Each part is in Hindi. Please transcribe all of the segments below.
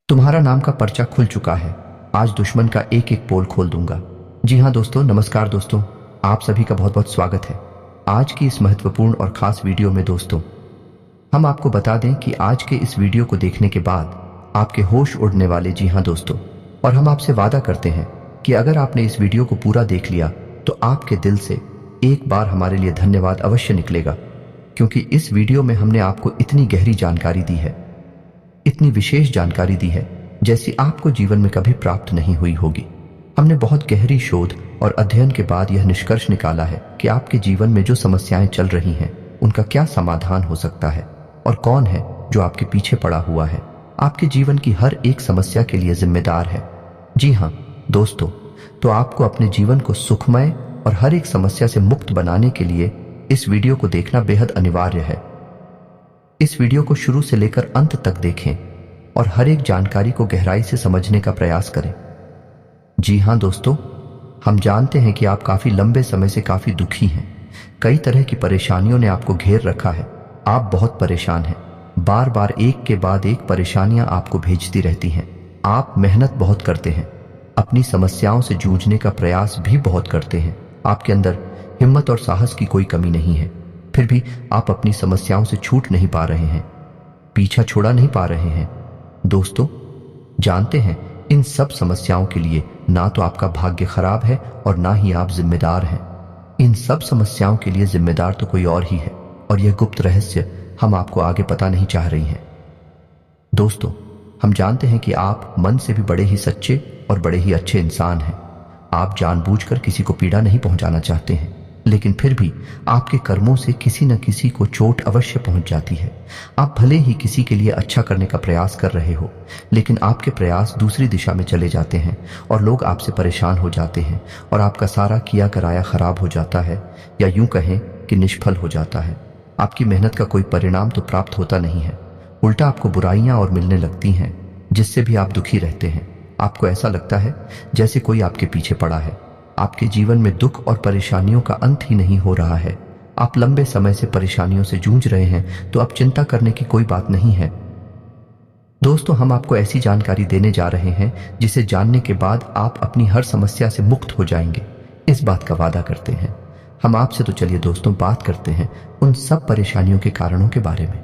तुम्हारा नाम का पर्चा खुल चुका है। आज दुश्मन का एक एक पोल खोल दूंगा। जी हाँ दोस्तों, नमस्कार दोस्तों, आप सभी का बहुत बहुत स्वागत है आज की इस महत्वपूर्ण और खास वीडियो में। दोस्तों, हम आपको बता दें कि आज के इस वीडियो को देखने के बाद आपके होश उड़ने वाले। जी हाँ दोस्तों, और हम आपसे वादा करते हैं कि अगर आपने इस वीडियो को पूरा देख लिया तो आपके दिल से एक बार हमारे लिए धन्यवाद अवश्य निकलेगा, क्योंकि इस वीडियो में हमने आपको इतनी गहरी जानकारी दी है, इतनी विशेष जानकारी दी है जैसी आपको जीवन में कभी प्राप्त नहीं हुई होगी। हमने बहुत गहरी शोध और अध्ययन के बाद यह निष्कर्ष निकाला है कि आपके जीवन में जो समस्याएं चल रही हैं उनका क्या समाधान हो सकता है और कौन है जो आपके पीछे पड़ा हुआ है, आपके जीवन की हर एक समस्या के लिए जिम्मेदार है। जी हाँ दोस्तों, तो आपको अपने जीवन को सुखमय और हर एक समस्या से मुक्त बनाने के लिए इस वीडियो को देखना बेहद अनिवार्य है। इस वीडियो को शुरू से लेकर अंत तक देखें और हर एक जानकारी को गहराई से समझने का प्रयास करें। जी हाँ दोस्तों, हम जानते हैं कि आप काफी लंबे समय से काफी दुखी हैं। कई तरह की परेशानियों ने आपको घेर रखा है। आप बहुत परेशान हैं। बार बार एक के बाद एक परेशानियां आपको भेजती रहती हैं। आप मेहनत बहुत करते हैं, अपनी समस्याओं से जूझने का प्रयास भी बहुत करते हैं। आपके अंदर हिम्मत और साहस की कोई कमी नहीं है, फिर भी आप अपनी समस्याओं से छूट नहीं पा रहे हैं, पीछा छोड़ा नहीं पा रहे हैं। दोस्तों, जानते हैं इन सब समस्याओं के लिए ना तो आपका भाग्य खराब है और ना ही आप जिम्मेदार हैं। इन सब समस्याओं के लिए जिम्मेदार तो कोई और ही है, और यह गुप्त रहस्य हम आपको आगे पता नहीं चाह रही हैं। दोस्तों, हम जानते हैं कि आप मन से भी बड़े ही सच्चे और बड़े ही अच्छे इंसान हैं। आप जानबूझकर किसी को पीड़ा नहीं पहुंचाना चाहते हैं, लेकिन फिर भी आपके कर्मों से किसी न किसी को चोट अवश्य पहुंच जाती है। आप भले ही किसी के लिए अच्छा करने का प्रयास कर रहे हो, लेकिन आपके प्रयास दूसरी दिशा में चले जाते हैं और लोग आपसे परेशान हो जाते हैं और आपका सारा किया कराया खराब हो जाता है, या यूं कहें कि निष्फल हो जाता है। आपकी मेहनत का कोई परिणाम तो प्राप्त होता नहीं है, उल्टा आपको बुराइयां और मिलने लगती हैं, जिससे भी आप दुखी रहते हैं। आपको ऐसा लगता है जैसे कोई आपके पीछे पड़ा है। आपके जीवन में दुख और परेशानियों का अंत ही नहीं हो रहा है। आप लंबे समय से परेशानियों से जूझ रहे हैं, तो अब चिंता करने की कोई बात नहीं है। दोस्तों, हम आपको ऐसी जानकारी देने जा रहे हैं जिसे जानने के बाद आप अपनी हर समस्या से मुक्त हो जाएंगे। इस बात का वादा करते हैं हम आपसे। तो चलिए दोस्तों, बात करते हैं उन सब परेशानियों के कारणों के बारे में।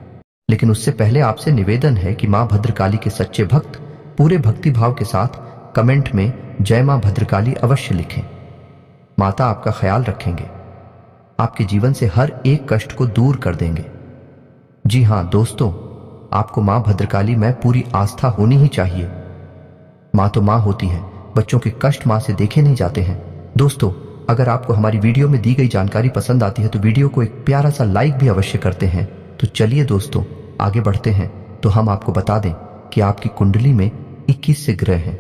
लेकिन उससे पहले आपसे निवेदन है कि मां भद्रकाली के सच्चे भक्त पूरे भक्तिभाव के साथ कमेंट में जय मां भद्रकाली अवश्य लिखें। माता आपका ख्याल रखेंगे, आपके जीवन से हर एक कष्ट को दूर कर देंगे। जी हाँ दोस्तों, आपको मां भद्रकाली में पूरी आस्था होनी ही चाहिए। मां तो मां होती है, बच्चों के कष्ट मां से देखे नहीं जाते हैं। दोस्तों, अगर आपको हमारी वीडियो में दी गई जानकारी पसंद आती है तो वीडियो को एक प्यारा सा लाइक भी अवश्य करते हैं। तो चलिए दोस्तों, आगे बढ़ते हैं। तो हम आपको बता दें कि आपकी कुंडली में 21 से ग्रह हैं,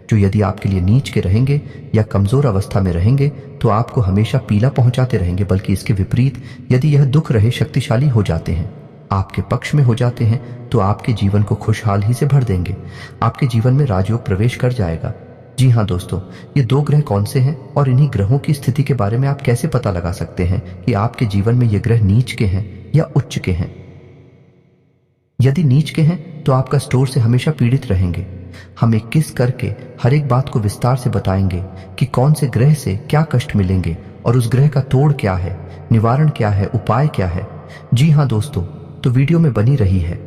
जो यदि आपके लिए नीच के रहेंगे या कमजोर अवस्था में रहेंगे तो आपको हमेशा पीला पहुंचाते रहेंगे, बल्कि इसके विपरीत यदि यह दुख रहे शक्तिशाली हो जाते हैं, आपके पक्ष में हो जाते हैं, तो आपके जीवन को खुशहाल ही से भर देंगे। आपके जीवन में राजयोग प्रवेश कर जाएगा। जी हाँ दोस्तों, ये 2 ग्रह कौन से हैं और इन्हीं ग्रहों की स्थिति के बारे में आप कैसे पता लगा सकते हैं कि आपके जीवन में ये ग्रह नीच के हैं या उच्च के हैं। यदि नीच के हैं तो आपका स्टोर से हमेशा पीड़ित रहेंगे। हम 21 करके हर एक बात को विस्तार से बताएंगे कि कौन से ग्रह से क्या कष्ट मिलेंगे और उस ग्रह का तोड़ क्या है, निवारण क्या है, उपाय क्या है। जी हाँ दोस्तों, तो वीडियो में बनी रही है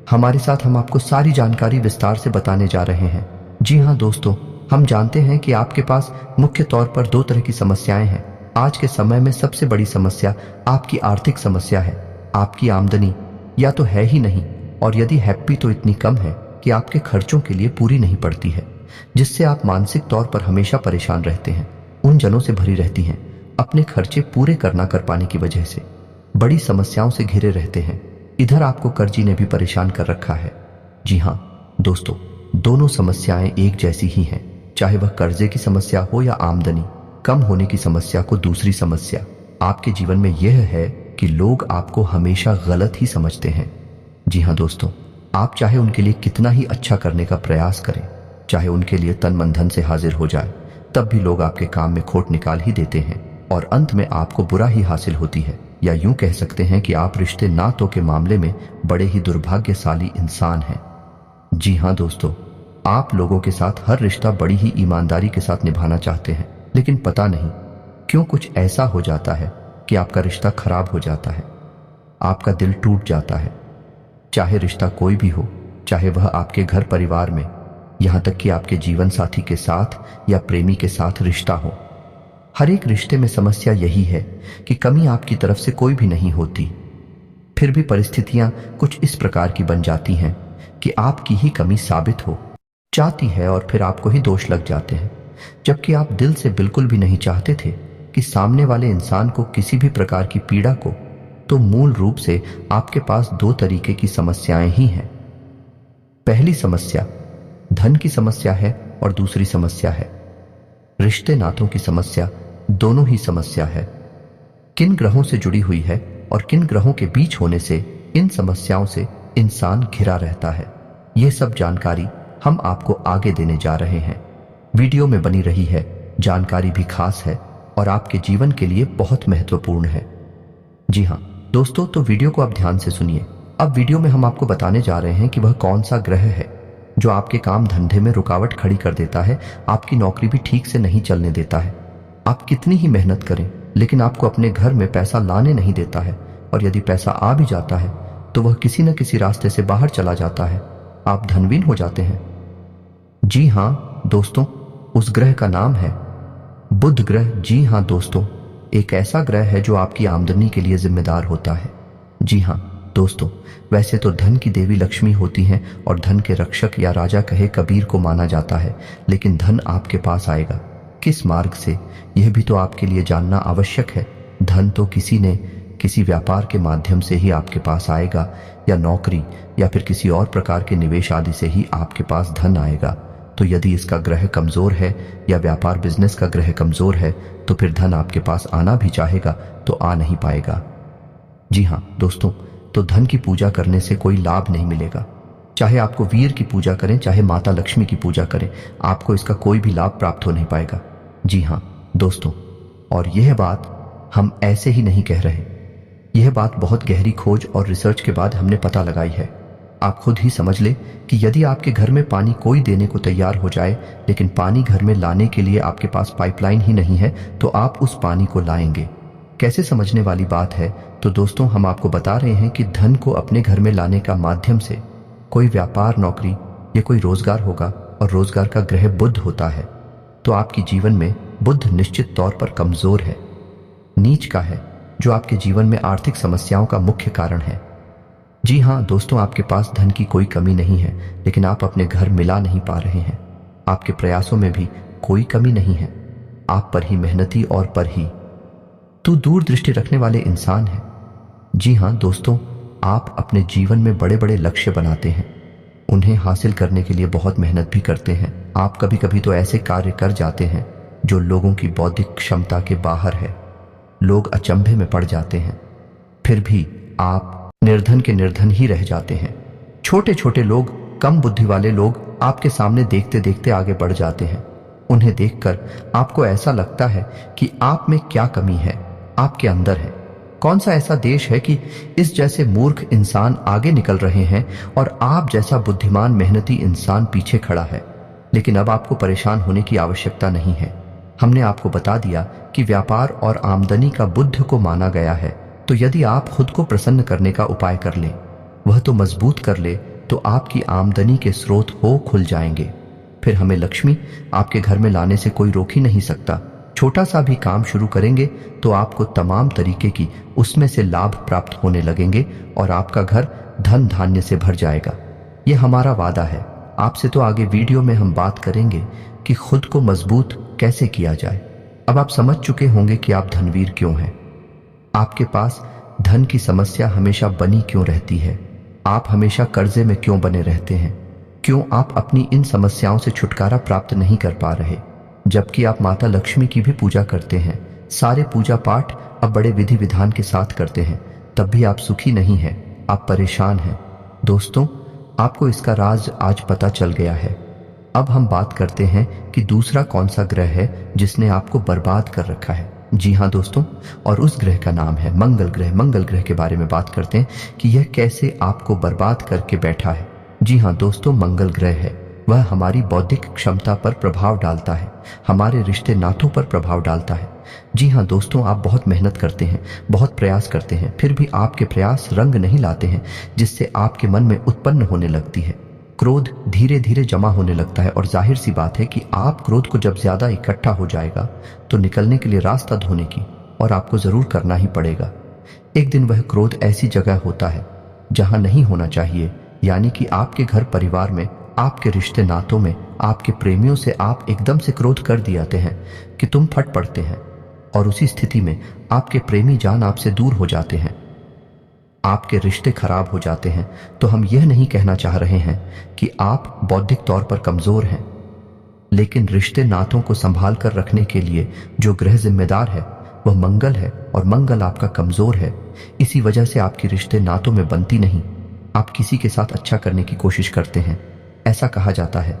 हमारे साथ। हम आपको सारी जानकारी विस्तार से बताने जा रहे हैं। जी हाँ दोस्तों, हम जानते हैं कि आपके पास मुख्य तौर पर 2 तरह की समस्याएं हैं। आज के समय में सबसे बड़ी समस्या आपकी आर्थिक समस्या है। आपकी आमदनी या तो है ही नहीं, और यदि है भी तो इतनी कम है कि आपके खर्चों के लिए पूरी नहीं पड़ती है, जिससे आप मानसिक तौर पर हमेशा परेशान रहते हैं, उन जनों से भरी रहती हैं, अपने खर्चे पूरे करना कर पाने की वजह से बड़ी समस्याओं से घिरे रहते हैं। इधर आपको कर्जी ने भी परेशान कर रखा है। जी हाँ दोस्तों, दोनों समस्याएं एक जैसी ही हैं, चाहे वह कर्जे की समस्या हो या आमदनी कम होने की समस्या को। दूसरी समस्या आपके जीवन में यह है कि लोग आपको हमेशा गलत ही समझते हैं। जी हाँ दोस्तों, आप चाहे उनके लिए कितना ही अच्छा करने का प्रयास करें, चाहे उनके लिए तन मन धन से हाजिर हो जाए, तब भी लोग आपके काम में खोट निकाल ही देते हैं और अंत में आपको बुरा ही हासिल होती है। या यूं कह सकते हैं कि आप रिश्ते नातों के मामले में बड़े ही दुर्भाग्यशाली इंसान हैं। जी हाँ दोस्तों, आप लोगों के साथ हर रिश्ता बड़ी ही ईमानदारी के साथ निभाना चाहते हैं, लेकिन पता नहीं क्यों कुछ ऐसा हो जाता है कि आपका रिश्ता खराब हो जाता है, आपका दिल टूट जाता है। चाहे रिश्ता कोई भी हो, चाहे वह आपके घर परिवार में, यहां तक कि आपके जीवन साथी के साथ या प्रेमी के साथ रिश्ता हो, हर एक रिश्ते में समस्या यही है कि कमी आपकी तरफ से कोई भी नहीं होती। फिर भी परिस्थितियां कुछ इस प्रकार की बन जाती हैं कि आपकी ही कमी साबित हो जाती है और फिर आपको ही दोष लग जाते हैं, जबकि आप दिल से बिल्कुल भी नहीं चाहते थे कि सामने वाले इंसान को किसी भी प्रकार की पीड़ा को। तो मूल रूप से आपके पास दो तरीके की समस्याएं ही हैं। पहली समस्या धन की समस्या है और दूसरी समस्या है रिश्ते नातों की समस्या। दोनों ही समस्या है किन ग्रहों से जुड़ी हुई है और किन ग्रहों के बीच होने से इन समस्याओं से इंसान घिरा रहता है। यह सब जानकारी हम आपको आगे देने जा रहे हैं। वीडियो में बनी रही है जानकारी भी खास है और आपके जीवन के लिए बहुत महत्वपूर्ण है। जी हाँ दोस्तों, तो वीडियो को आप ध्यान से सुनिए। अब वीडियो में हम आपको बताने जा रहे हैं कि वह कौन सा ग्रह है जो आपके काम धंधे में रुकावट खड़ी कर देता है, आपकी नौकरी भी ठीक से नहीं चलने देता है। आप कितनी ही मेहनत करें लेकिन आपको अपने घर में पैसा लाने नहीं देता है, और यदि पैसा आ भी जाता है तो वह किसी न किसी रास्ते से बाहर चला जाता है। आप धनहीन हो जाते हैं। जी हाँ दोस्तों, उस ग्रह का नाम है बुध ग्रह। जी हाँ दोस्तों, एक ऐसा ग्रह है जो आपकी आमदनी के लिए जिम्मेदार होता है। जी हाँ दोस्तों, वैसे तो धन की देवी लक्ष्मी होती हैं और धन के रक्षक या राजा कहे कबीर को माना जाता है, लेकिन धन आपके पास आएगा किस मार्ग से, यह भी तो आपके लिए जानना आवश्यक है। धन तो किसी व्यापार के माध्यम से ही आपके पास आएगा, या नौकरी या फिर किसी और प्रकार के निवेश आदि से ही आपके पास धन आएगा। तो यदि इसका ग्रह कमजोर है या व्यापार बिजनेस का ग्रह कमजोर है तो फिर धन आपके पास आना भी चाहेगा तो आ नहीं पाएगा। जी हाँ दोस्तों, तो धन की पूजा करने से कोई लाभ नहीं मिलेगा। चाहे आपको वीर की पूजा करें, चाहे माता लक्ष्मी की पूजा करें, आपको इसका कोई भी लाभ प्राप्त हो नहीं पाएगा। जी हाँ दोस्तों, और यह बात हम ऐसे ही नहीं कह रहे। यह बात बहुत गहरी खोज और रिसर्च के बाद हमने पता लगाई है। आप खुद ही समझ ले कि यदि आपके घर में पानी कोई देने को तैयार हो जाए, लेकिन पानी घर में लाने के लिए आपके पास पाइपलाइन ही नहीं है, तो आप उस पानी को लाएंगे कैसे? समझने वाली बात है। तो दोस्तों, हम आपको बता रहे हैं कि धन को अपने घर में लाने का माध्यम से कोई व्यापार, नौकरी या कोई रोजगार होगा, और रोजगार का ग्रह बुध होता है। तो आपके जीवन में बुध निश्चित तौर पर कमजोर है, नीच का है, जो आपके जीवन में आर्थिक समस्याओं का मुख्य कारण है। जी हाँ दोस्तों, आपके पास धन की कोई कमी नहीं है, लेकिन आप अपने घर मिला नहीं पा रहे हैं। आपके प्रयासों में भी कोई कमी नहीं है, आप पर ही मेहनती और पर ही तो दूरदृष्टि रखने वाले इंसान हैं। जी हाँ दोस्तों, आप अपने जीवन में बड़े बड़े लक्ष्य बनाते हैं, उन्हें हासिल करने के लिए बहुत मेहनत भी करते हैं। आप कभी कभी तो ऐसे कार्य कर जाते हैं जो लोगों की बौद्धिक क्षमता के बाहर है। लोग अचंभे में पड़ जाते हैं, फिर भी आप निर्धन के निर्धन ही रह जाते हैं। छोटे छोटे लोग, कम बुद्धि वाले लोग आपके सामने देखते देखते आगे बढ़ जाते हैं। उन्हें देखकर आपको ऐसा लगता है कि आप में क्या कमी है, आपके अंदर है। कौन सा ऐसा देश है कि इस जैसे मूर्ख इंसान आगे निकल रहे हैं और आप जैसा बुद्धिमान मेहनती इंसान पीछे खड़ा है। लेकिन अब आपको परेशान होने की आवश्यकता नहीं है। हमने आपको बता दिया कि व्यापार और आमदनी का बुध को माना गया है। तो यदि आप खुद को प्रसन्न करने का उपाय कर लें, वह तो मजबूत कर ले, तो आपकी आमदनी के स्रोत हो खुल जाएंगे। फिर हमें लक्ष्मी आपके घर में लाने से कोई रोक ही नहीं सकता। छोटा सा भी काम शुरू करेंगे तो आपको तमाम तरीके की उसमें से लाभ प्राप्त होने लगेंगे और आपका घर धन धान्य से भर जाएगा। यह हमारा वादा है। आपसे तो आगे वीडियो में हम बात करेंगे कि खुद को मजबूत कैसे किया जाए। अब आप समझ चुके होंगे कि आप धनवीर क्यों हैं। आपके पास धन की समस्या हमेशा बनी क्यों रहती है, आप हमेशा कर्जे में क्यों बने रहते हैं, क्यों आप अपनी इन समस्याओं से छुटकारा प्राप्त नहीं कर पा रहे, जबकि आप माता लक्ष्मी की भी पूजा करते हैं। सारे पूजा पाठ अब बड़े विधि विधान के साथ करते हैं, तब भी आप सुखी नहीं हैं, आप परेशान हैं। दोस्तों, आपको इसका राज आज पता चल गया है। अब हम बात करते हैं कि दूसरा कौन सा ग्रह है जिसने आपको बर्बाद कर रखा है। जी हाँ दोस्तों, और उस ग्रह का नाम है मंगल ग्रह। मंगल ग्रह के बारे में बात करते हैं कि यह कैसे आपको बर्बाद करके बैठा है। जी हाँ दोस्तों, मंगल ग्रह है वह हमारी बौद्धिक क्षमता पर प्रभाव डालता है, हमारे रिश्ते नातों पर प्रभाव डालता है। जी हाँ दोस्तों, आप बहुत मेहनत करते हैं, बहुत प्रयास करते हैं, फिर भी आपके प्रयास रंग नहीं लाते हैं, जिससे आपके मन में उत्पन्न होने लगती है क्रोध, धीरे धीरे जमा होने लगता है। और जाहिर सी बात है कि आप क्रोध को जब ज्यादा इकट्ठा हो जाएगा तो निकलने के लिए रास्ता ढूंढने की और आपको जरूर करना ही पड़ेगा। एक दिन वह क्रोध ऐसी जगह होता है जहां नहीं होना चाहिए, यानी कि आपके घर परिवार में, आपके रिश्ते नातों में, आपके प्रेमियों से आप एकदम से क्रोध कर दियाते हैं कि तुम फट पड़ते हैं, और उसी स्थिति में आपके प्रेमी जान आपसे दूर हो जाते हैं, आपके रिश्ते खराब हो जाते हैं। तो हम यह नहीं कहना चाह रहे हैं कि आप बौद्धिक तौर पर कमजोर हैं, लेकिन रिश्ते नातों को संभाल कर रखने के लिए जो ग्रह जिम्मेदार है वह मंगल है, और मंगल आपका कमजोर है। इसी वजह से आपकी रिश्ते नातों में बनती नहीं, आप किसी के साथ अच्छा करने की कोशिश करते हैं। ऐसा कहा जाता है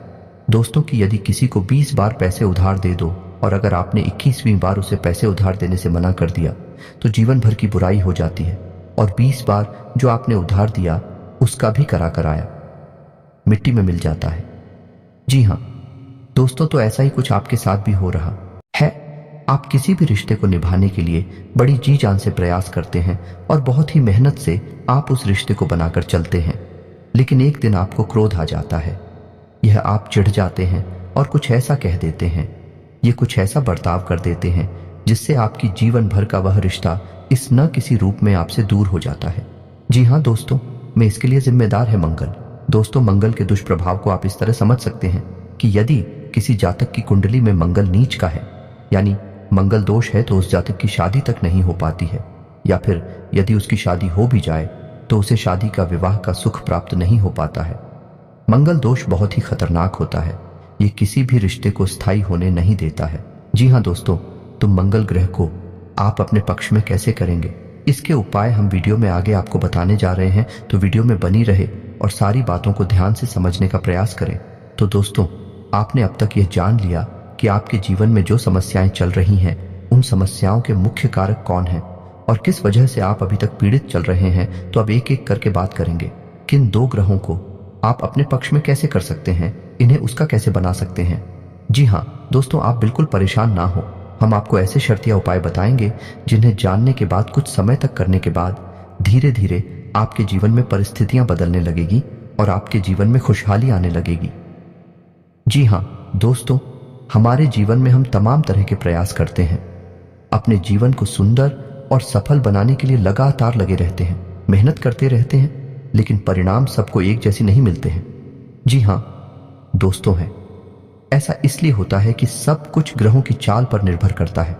दोस्तों कि यदि किसी को 20 बार पैसे उधार दे दो और अगर आपने 21वीं बार उसे पैसे उधार देने से मना कर दिया तो जीवन भर की बुराई हो जाती है, और 20 बार जो आपने उधार दिया उसका भी करा कराया मिट्टी में मिल जाता है। जी हाँ दोस्तों, तो ऐसा ही कुछ आपके साथ भी हो रहा है। आप किसी भी रिश्ते को निभाने के लिए बड़ी जी जान से प्रयास करते हैं और बहुत ही मेहनत से आप उस रिश्ते को बनाकर चलते हैं, लेकिन एक दिन आपको क्रोध आ जाता है। यह आप चिढ़ जाते हैं और कुछ ऐसा कह देते हैं, ये कुछ ऐसा बर्ताव कर देते हैं जिससे आपकी जीवन भर का वह रिश्ता इस न किसी रूप में आपसे दूर हो जाता है। जी हाँ दोस्तों, मैं इसके लिए जिम्मेदार है मंगल। दोस्तों, मंगल के दुष्प्रभाव को आप इस तरह समझ सकते हैं कि यदि किसी जातक की कुंडली में मंगल नीच का है, यानी मंगल दोष है, तो उस जातक की शादी तक नहीं हो पाती है, या फिर यदि उसकी शादी हो भी जाए तो उसे शादी का, विवाह का सुख प्राप्त नहीं हो पाता है। मंगल दोष बहुत ही खतरनाक होता है, ये किसी भी रिश्ते को स्थायी होने नहीं देता है। जी हाँ दोस्तों, तो मंगल ग्रह को आप अपने पक्ष में कैसे करेंगे, इसके उपाय हम वीडियो में आगे आपको बताने जा रहे हैं, तो वीडियो में बनी रहे और सारी बातों को ध्यान से समझने का प्रयास करें। तो दोस्तों, आपने अब तक यह जान लिया कि आपके जीवन में जो समस्याएं चल रही हैं, उन समस्याओं के मुख्य कारक कौन हैं और किस वजह से आप अभी तक पीड़ित चल रहे हैं। तो अब एक एक करके बात करेंगे। किन 2 ग्रहों को आप अपने पक्ष में कैसे कर सकते हैं, इन्हें उसका कैसे बना सकते हैं। जी हाँ दोस्तों, आप बिल्कुल परेशान ना हो, हम आपको ऐसे शर्तिया उपाय बताएंगे जिन्हें जानने के बाद, कुछ समय तक करने के बाद धीरे धीरे आपके जीवन में परिस्थितियां बदलने लगेगी और आपके जीवन में खुशहाली आने लगेगी। जी हाँ दोस्तों, हमारे जीवन में हम तमाम तरह के प्रयास करते हैं, अपने जीवन को सुंदर और सफल बनाने के लिए लगातार लगे रहते हैं, मेहनत करते रहते हैं, लेकिन परिणाम सबको एक जैसे नहीं मिलते हैं। जी हाँ दोस्तों, है ऐसा इसलिए होता है कि सब कुछ ग्रहों की चाल पर निर्भर करता है।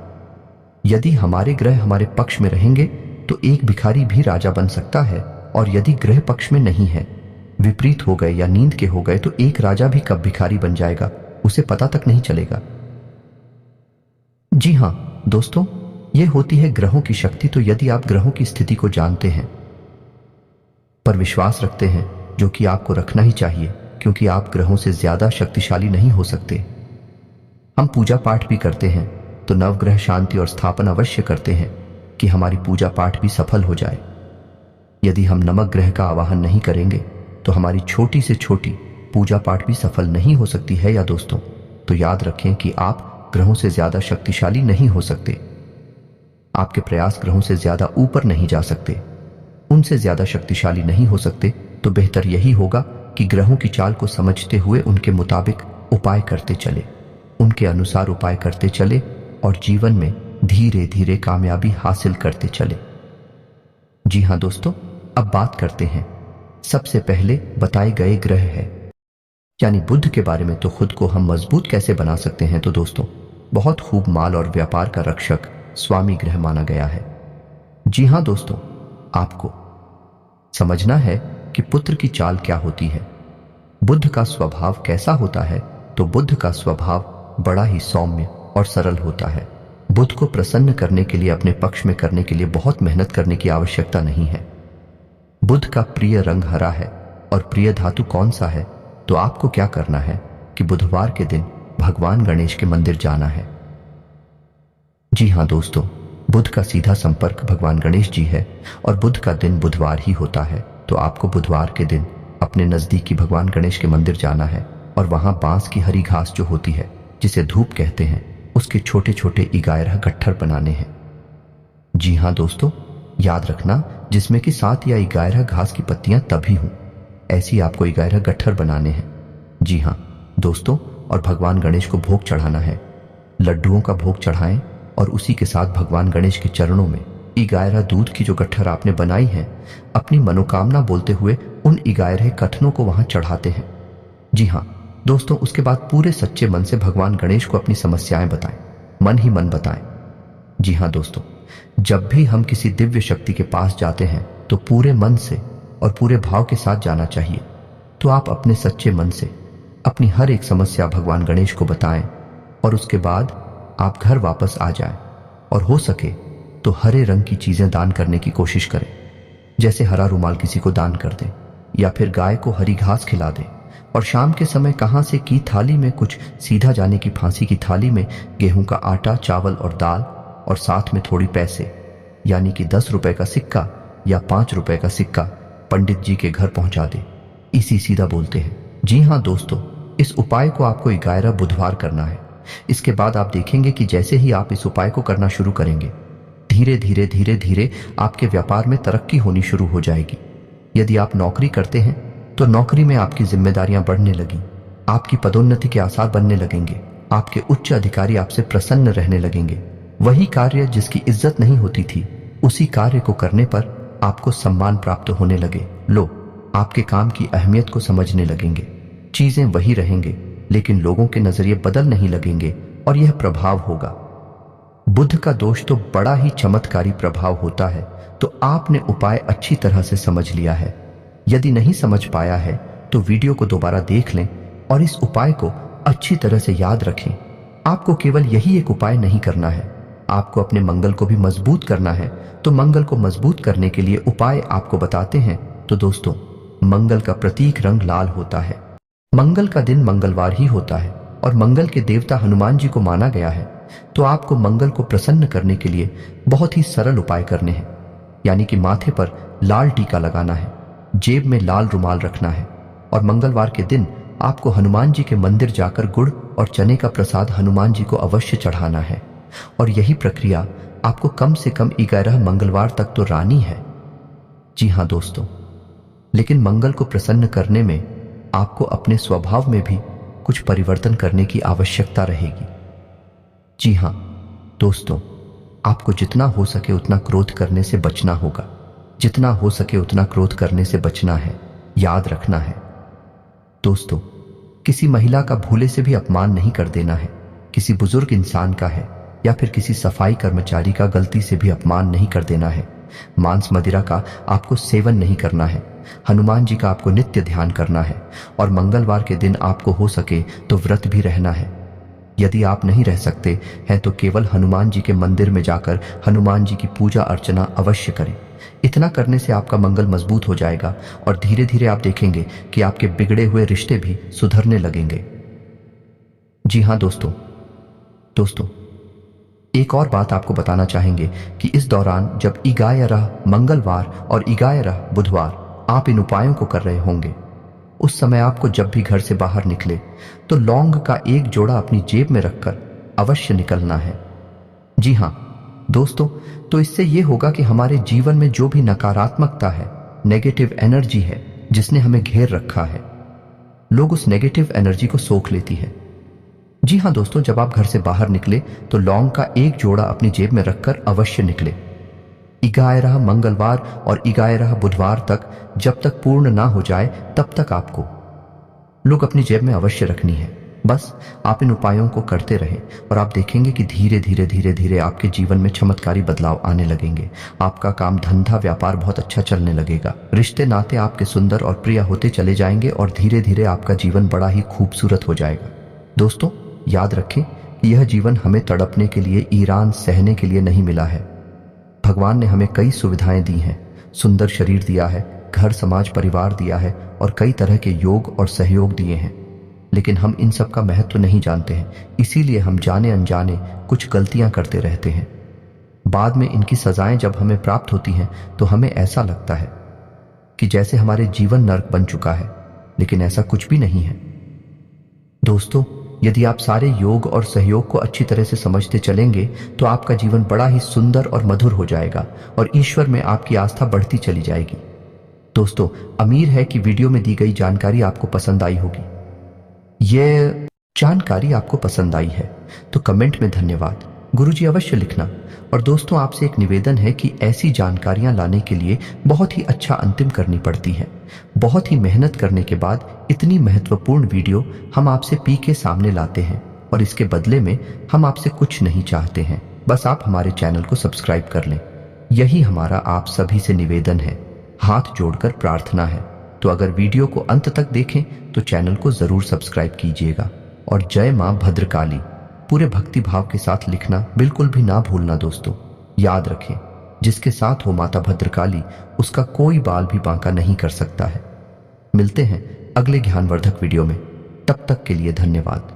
यदि हमारे ग्रह हमारे पक्ष में रहेंगे तो एक भिखारी भी राजा बन सकता है, और यदि ग्रह पक्ष में नहीं है, विपरीत हो गए या नींद के हो गए, तो एक राजा भी कब भिखारी बन जाएगा उसे पता तक नहीं चलेगा। जी हाँ दोस्तों, यह होती है ग्रहों की शक्ति। तो यदि आप ग्रहों की स्थिति को जानते हैं, पर विश्वास रखते हैं, जो कि आपको रखना ही चाहिए, क्योंकि आप ग्रहों से ज्यादा शक्तिशाली नहीं हो सकते। हम पूजा पाठ भी करते हैं तो नवग्रह शांति और स्थापन अवश्य करते हैं कि हमारी पूजा पाठ भी सफल हो जाए। यदि हम नमक ग्रह का आवाहन नहीं करेंगे तो हमारी छोटी से छोटी पूजा पाठ भी सफल नहीं हो सकती है। या दोस्तों, तो याद रखें कि आप ग्रहों से ज्यादा शक्तिशाली नहीं हो सकते, आपके प्रयास ग्रहों से ज्यादा ऊपर नहीं जा सकते, उनसे ज्यादा शक्तिशाली नहीं हो सकते। तो बेहतर यही होगा कि ग्रहों की चाल को समझते हुए उनके मुताबिक उपाय करते चले, उनके अनुसार उपाय करते चले और जीवन में धीरे धीरे कामयाबी हासिल करते चले। जी हाँ दोस्तों, अब बात करते हैं सबसे पहले बताए गए ग्रह है, यानी बुध के बारे में। तो खुद को हम मजबूत कैसे बना सकते हैं, तो दोस्तों, बहुत खूब माल और व्यापार का रक्षक स्वामी ग्रह माना गया है। जी हाँ दोस्तों, आपको समझना है कि पुत्र की चाल क्या होती है, बुध का स्वभाव कैसा होता है। तो बुध का स्वभाव बड़ा ही सौम्य और सरल होता है। बुध को प्रसन्न करने के लिए, अपने पक्ष में करने के लिए बहुत मेहनत करने की आवश्यकता नहीं है। बुध का प्रिय रंग हरा है और प्रिय धातु कौन सा है। तो आपको क्या करना है कि बुधवार के दिन भगवान गणेश के मंदिर जाना है। जी हाँ दोस्तों, बुध का सीधा संपर्क भगवान गणेश जी है और बुध का दिन बुधवार ही होता है। तो आपको बुधवार के दिन अपने नजदीकी भगवान गणेश के मंदिर जाना है और वहां बांस की हरी घास जो होती है, जिसे धूप कहते हैं, उसके छोटे छोटे इगायरह गट्ठर बनाने हैं। जी हाँ दोस्तों, याद रखना, जिसमें कि 7 या 11 घास की पत्तियां तभी हों, ऐसी आपको 11 गट्ठर बनाने हैं। जी हाँ दोस्तों, और भगवान गणेश को भोग चढ़ाना है। लड्डुओं का भोग चढ़ाएं और उसी के साथ भगवान गणेश के चरणों में 11 दूध की जो गट्ठर आपने बनाई है, अपनी मनोकामना बोलते हुए उन 11 कथनों को वहां चढ़ाते हैं। जी हाँ दोस्तों, उसके बाद पूरे सच्चे मन से भगवान गणेश को अपनी समस्याएं बताएं, मन ही मन बताएं। जी हाँ दोस्तों, जब भी हम किसी दिव्य शक्ति के पास जाते हैं तो पूरे मन से और पूरे भाव के साथ जाना चाहिए। तो आप अपने सच्चे मन से अपनी हर एक समस्या भगवान गणेश को बताएं और उसके बाद आप घर वापस आ जाएं, और हो सके तो हरे रंग की चीजें दान करने की कोशिश करें, जैसे हरा रुमाल किसी को दान कर दें, या फिर गाय को हरी घास खिला दें। और शाम के समय कहां से की थाली में कुछ सीधा जाने की फांसी की थाली में गेहूं का आटा, चावल और दाल, और साथ में थोड़ी पैसे, यानी कि 10 रुपए का सिक्का या 5 रुपए का सिक्का पंडित जी के घर पहुंचा दे। इसी सीधा बोलते हैं। जी हाँ दोस्तों, इस उपाय को आपको 11 बुधवार करना है। इसके बाद आप देखेंगे कि जैसे ही आप इस उपाय को करना शुरू करेंगे, धीरे धीरे धीरे धीरे आपके व्यापार में तरक्की होनी शुरू हो जाएगी। यदि आप नौकरी करते हैं तो नौकरी में आपकी जिम्मेदारियां बढ़ने लगी, आपकी पदोन्नति के आसार बनने लगेंगे, आपके उच्च अधिकारी आपसे प्रसन्न रहने लगेंगे। वही कार्य जिसकी इज्जत नहीं होती थी, उसी कार्य को करने पर आपको सम्मान प्राप्त होने लगे। लोग आपके काम की अहमियत को समझने लगेंगे। चीजें वही रहेंगे, लेकिन लोगों के नजरिए बदल नहीं लगेंगे, और यह प्रभाव होगा। बुध का दोष तो बड़ा ही चमत्कारी प्रभाव होता है। तो आपने उपाय अच्छी तरह से समझ लिया है। यदि नहीं समझ पाया है तो वीडियो को दोबारा देख लें और इस उपाय को अच्छी तरह से याद रखें। आपको केवल यही एक उपाय नहीं करना है, आपको अपने मंगल को भी मजबूत करना है। तो मंगल को मजबूत करने के लिए उपाय आपको बताते हैं। तो दोस्तों, मंगल का प्रतीक रंग लाल होता है। मंगल का दिन मंगलवार ही होता है और मंगल के देवता हनुमान जी को माना गया है। तो आपको मंगल को प्रसन्न करने के लिए बहुत ही सरल उपाय करने हैं, यानी कि माथे पर लाल टीका लगाना है, जेब में लाल रुमाल रखना है, और मंगलवार के दिन आपको हनुमान जी के मंदिर जाकर गुड़ और चने का प्रसाद हनुमान जी को अवश्य चढ़ाना है। और यही प्रक्रिया आपको कम से कम 11 मंगलवार तक तो रानी है। जी हाँ दोस्तों, लेकिन मंगल को प्रसन्न करने में आपको अपने स्वभाव में भी कुछ परिवर्तन करने की आवश्यकता रहेगी। जी हाँ दोस्तों, आपको जितना हो सके उतना क्रोध करने से बचना होगा। जितना हो सके उतना क्रोध करने से बचना है, याद रखना है। दोस्तों, किसी महिला का भूले से भी अपमान नहीं कर देना है। किसी बुजुर्ग इंसान का है या फिर किसी सफाई कर्मचारी का गलती से भी अपमान नहीं कर देना है। मांस मदिरा का आपको सेवन नहीं करना है। हनुमान जी का आपको नित्य ध्यान करना है, और मंगलवार के दिन आपको हो सके तो व्रत भी रहना है। यदि आप नहीं रह सकते हैं तो केवल हनुमान जी के मंदिर में जाकर हनुमान जी की पूजा अर्चना अवश्य करें। इतना करने से आपका मंगल मजबूत हो जाएगा और धीरे धीरे आप देखेंगे कि आपके बिगड़े हुए रिश्ते भी सुधरने लगेंगे। जी हाँ दोस्तों, एक और बात आपको बताना चाहेंगे कि इस दौरान जब 11 मंगलवार और 11 बुधवार आप इन उपायों को कर रहे होंगे, उस समय आपको जब भी घर से बाहर निकले तो लौंग का एक जोड़ा अपनी जेब में रखकर अवश्य निकलना है। जी हाँ दोस्तों, तो इससे यह होगा कि हमारे जीवन में जो भी नकारात्मकता है, नेगेटिव एनर्जी है जिसने हमें घेर रखा है, लोग उस नेगेटिव एनर्जी को सोख लेती है। जी हाँ दोस्तों, जब आप घर से बाहर निकले तो लौंग का एक जोड़ा अपनी जेब में रखकर अवश्य निकले। 11 मंगलवार और 11 बुधवार तक जब तक पूर्ण ना हो जाए तब तक आपको लोग अपनी जेब में अवश्य रखनी है। बस आप इन उपायों को करते रहें और आप देखेंगे कि धीरे धीरे धीरे धीरे आपके जीवन में चमत्कारी बदलाव आने लगेंगे। आपका काम धंधा व्यापार बहुत अच्छा चलने लगेगा। रिश्ते नाते आपके सुंदर और प्रिय होते चले जाएंगे और धीरे धीरे आपका जीवन बड़ा ही खूबसूरत हो जाएगा। दोस्तों, याद रखें कि यह जीवन हमें तड़पने के लिए, ईरान सहने के लिए नहीं मिला है। भगवान ने हमें कई सुविधाएं दी हैं, सुंदर शरीर दिया है, घर समाज परिवार दिया है और कई तरह के योग और सहयोग दिए हैं, लेकिन हम इन सब का महत्व नहीं जानते हैं। इसीलिए हम जाने अनजाने कुछ गलतियां करते रहते हैं। बाद में इनकी सजाएं जब हमें प्राप्त होती हैं तो हमें ऐसा लगता है कि जैसे हमारे जीवन नर्क बन चुका है, लेकिन ऐसा कुछ भी नहीं है। दोस्तों, यदि आप सारे योग और सहयोग को अच्छी तरह से समझते चलेंगे तो आपका जीवन बड़ा ही सुंदर और मधुर हो जाएगा और ईश्वर में आपकी आस्था बढ़ती चली जाएगी। दोस्तों, उम्मीद है कि वीडियो में दी गई जानकारी आपको पसंद आई होगी। यह जानकारी आपको पसंद आई है तो कमेंट में धन्यवाद गुरुजी अवश्य लिखना। और दोस्तों, आपसे एक निवेदन है कि ऐसी जानकारियां लाने के लिए बहुत ही अच्छा अंतिम करनी पड़ती है। बहुत ही मेहनत करने के बाद इतनी महत्वपूर्ण वीडियो हम आपसे पी के सामने लाते हैं और इसके बदले में हम आपसे कुछ नहीं चाहते हैं, बस आप हमारे चैनल को सब्सक्राइब कर लें। यही हमारा आप सभी से निवेदन है, हाथ जोड़कर प्रार्थना है। तो अगर वीडियो को अंत तक देखें तो चैनल को जरूर सब्सक्राइब कीजिएगा। और जय मां भद्रकाली पूरे भक्ति भाव के साथ लिखना बिल्कुल भी ना भूलना। दोस्तों, याद रखें, जिसके साथ हो माता भद्रकाली उसका कोई बाल भी बांका नहीं कर सकता है। मिलते हैं अगले ज्ञानवर्धक वीडियो में, तब तक के लिए धन्यवाद।